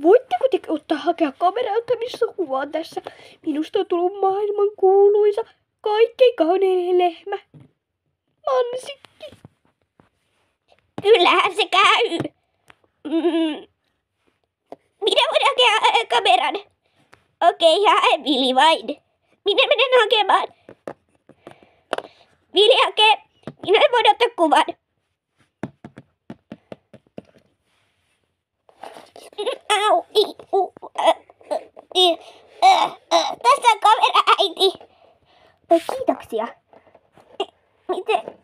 Voitteko te hakea kameraa, missä kuvaan tässä? Minusta on tullut maailman kuuluisa, kaikkein kaunein lehmä. Mansikki. Kyllähän se käy. Minä voin hakea kameran. Okei, hae Vili vain. Minä menen hakemaan. Vili hakee. Minä voin ottaa kuvan. Au, tässä on kamera, äiti. Kiitoksia. Miten?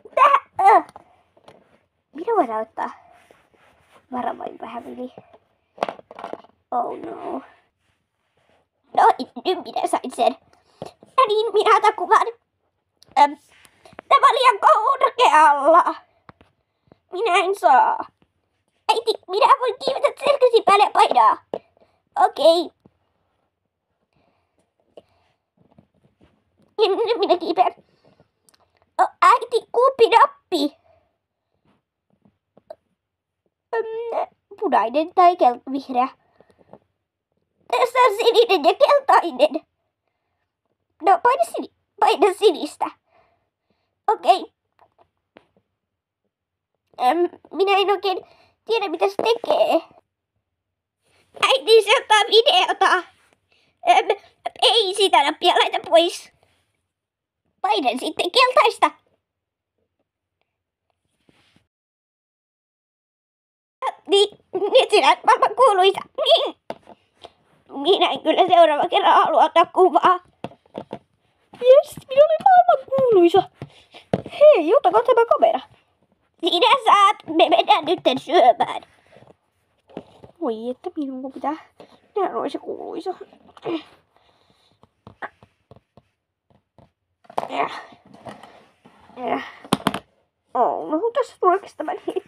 Minä voidaan ottaa. Varovain vähän, Vili. Oh no. No, nyt minä sain sen. No niin, minä otan kuvan. Tämä on liian korkealla. Minä en saa. Äiti, minä voin kiivetä selkäsi päälle ja painaa. Okei. Nyt minä kiipeen. Äiti, kumpi nappi? Punainen tai vihreä. Tässä on sininen ja keltainen. No, paina sinistä. Okei. Minä en oikein tiedä, mitä se tekee. Äiti, se ottaa videota. Ei sitä nappia, laita pois. Painan sitten keltaista. Niin, nyt sinä olet maailman kuuluisa. Niin. Minä en kyllä seuraava kerran halua ottaa kuvaa. Jes, minä olen maailman kuuluisa. Hei, ottakaa tämä kamera. Sinä saat, me mennään nyt syömään. Voi, että minun pitää. Minä olen se kuuluisa. Oh, no tässä tulee kestämään hetki.